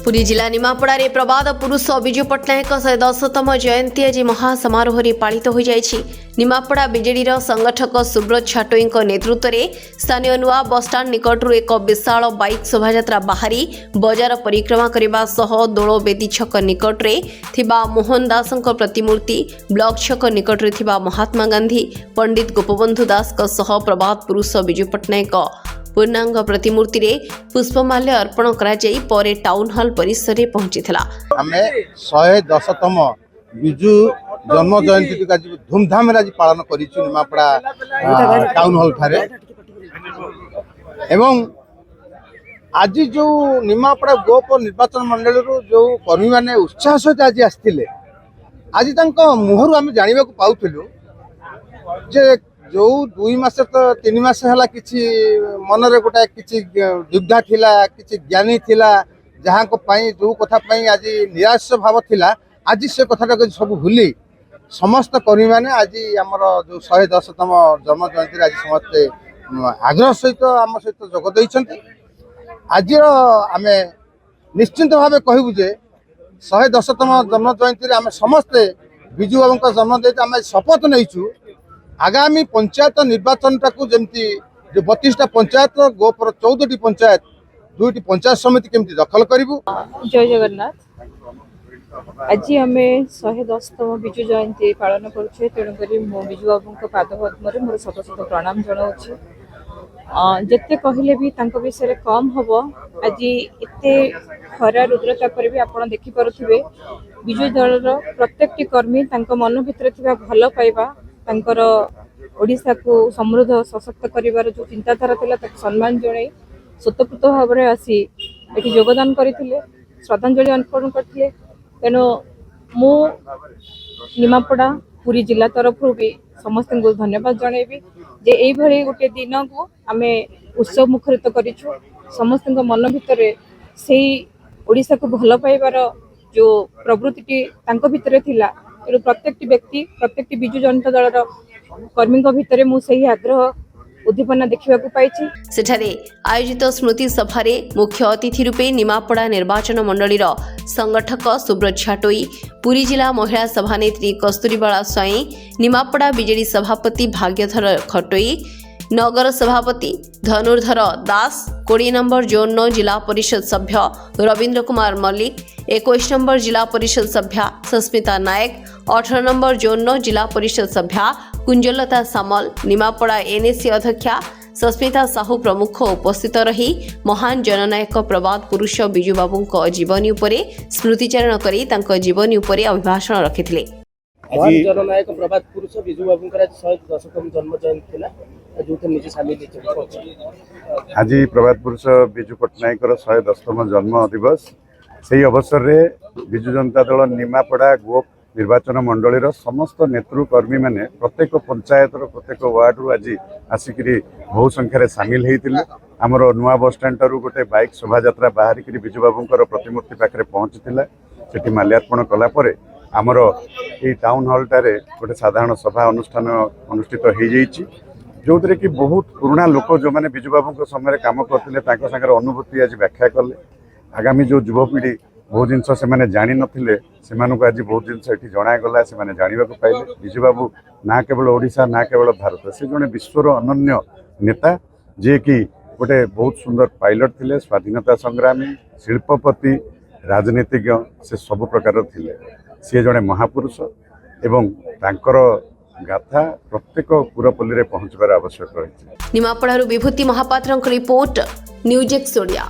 पुरी जिला निमापड़ारे प्रबाद पुरुष विजु पट्टनायक 110तम जयंती आज महासमारोह में पालित हो जाइछि। निमापड़ा बीजेडी संगठक सुब्रत छाटोई नेतृत्व में स्थानीय नुआ बसस्टाण्ड निकटू एक विशाल बाइक शोभायात्रा बाहरी बजार परिक्रमा करने सह दोल बेदी छक निकटरे थिबा मोहन दास प्रतिमूर्ति ब्लॉक छक निकटरे थिबा महात्मा गांधी पंडित गोपबंधु दास सह प्रबाद पुरुष विजु पट्टनायक पूर्णांग प्रतिमूर्ति रे पुष्पमाल्य अर्पण करा जाई परे टाउन हॉल परिसर रे पहुंचीथिला। हमें 110तम बिजु जन्म जयंती का धूमधाम रे पालन करिछु निमापड़ा टाउन हॉल थारे एवं आज जो निमापड़ा गोप निर्वाचन मंडल रो जो कर्मी माने उत्साह सहित आज आस्थिले आज तांको मुहरु हम जानिबा को पाउथिलु जे जो 2 मास तो 3 मास है किसी मन रे गोटा किसी दुग्धा थिला किसी ज्ञानी थिला जहाँ को पाई जो कथा पाई आज निराश भाव थिला आज से कथा सब भूली समस्त कर्मी माने आज आमर जो 110तम जन्म जयंती आज समस्ते आग्रह सहित आम सहित जोग देइछन्ति। आज आम निश्चिंत भाव कहबू जे 110तम जन्म जयंती आम समस्ते बिजु बाबू जन्म जयंती आम शपथ नहींचु आगामी पंचायत निर्वाचन टाकू जमती जो 32टा पंचायत गोपर 14टी पंचायत 2टी पंचायत समिति केमती दखल करिवु। जय जगन्नाथ। आज आम 110तम बिजु जयंती पालन करुचे तेणुक मो बिजु बाबू पादपद्म मोर शत शत प्रणाम जनाऊँ। जिते कहले भी तांको विषय कम हम आज एते खरा रुद्रता पर भी आप देखिपे बिजु दल प्रत्येक कर्मी मन भर भल पाइबा तांकर ओडिशा को समृद्ध सशक्त करिवार जो चिंताधारा थिला सम्मान जणाई स्वतःपूत भाव में आसी ये योगदान करते श्रद्धांजलि अर्पण करते। तेणु मु निमापड़ा पुरी जिला तरफ भी समस्त को धन्यवाद जनइबी जे यही गोटे दिन को आम उत्सव मुखरित करिछु। समस्त मन भितर से ओडिशा को भल पाइबार जो प्रवृत्ति तांको भितर थिला तेणु प्रत्येक व्यक्ति प्रत्येक बिजु जनता दल कर्मी भितर मुझे आग्रह उद्दीपना देखा पाई। सेठारे आयोजित स्मृति सभा मुख्य अतिथि रूपे निमापड़ा निर्वाचन मंडलीर संगठक सुब्रत छाटोई, पुरी जिला महिला सभानेत्री कस्तूरीबाला स्वाई, निमापड़ा बीजेडी सभापति भाग्यधर खटोई, नगर सभापति धनुर्धर दास, 20 नंबर जोन 9 जिला परिषद सभ्य रविंद्र कुमार मल्लिक, 21 नंबर जिला परिषद सभ्या सस्मिता नायक, 18 नंबर जोन 9 जिला परिषद सभ्या कुंजलता सामल, निमापड़ा एनएसी अध्यक्षा सस्मिता साहू प्रमुख उपस्थित रही महान जननायक प्रबाद पुरुष बिजु बाबू जीवनी उपरे स्मृतिचारण करी तांको जीवनी उपरे अभिभाषण रखिथिले। आज जननायक प्रबाद पुरुष बिजु बाबू 110तम जन्म जयंती थिला जोथे निजे शामिल आज प्रबाद पुरुष बिजु पट्टनायक 110तम जन्म दिवस से अवसर में बिजु जनता दल निमापड़ा गोप निर्वाचन मंडलीर समस्त नेतृकर्मी माने प्रत्येक पंचायत प्रत्येक वार्ड रु आज आसिक बहु संख्यार सामिल होते आमर नुआ बस स्टाण्ड गोटे बाइक शोभायात्रा बाहर बिजु बाबू प्रतिमूर्ति पाखे पहुँची से माल्यार्पण कलापर आमर ये टाउन हॉल टारे गोटे साधारण सभा अनुष्ठान अनुष्ठित हो जाइए जो थे कि बहुत पुराना लोक जो मैंने बिजु बाबू समय काम करते अनुभूति आज व्याख्या कले आगामी जो युवपीढ़ी बहुत जिन से जानी नथिले से आज बहुत जिन जनागला से जानवा पाइले बिजु बाबू ना केवल ओडिशा ना केवल भारत से जड़े विश्वर अनन्य नेता जे कि गोटे बहुत सुंदर पायलट थिले स्वाधीनता संग्रामी शिल्पपति राजनीतिज्ञ से सब प्रकार थिले सी जड़े महापुरुष एवं तांकर गाथा प्रत्येक पुरपल्ली रे पहुंचबार आवश्यक रही। निमापड़ारू Bibhuti Mahapatra report news X Odia.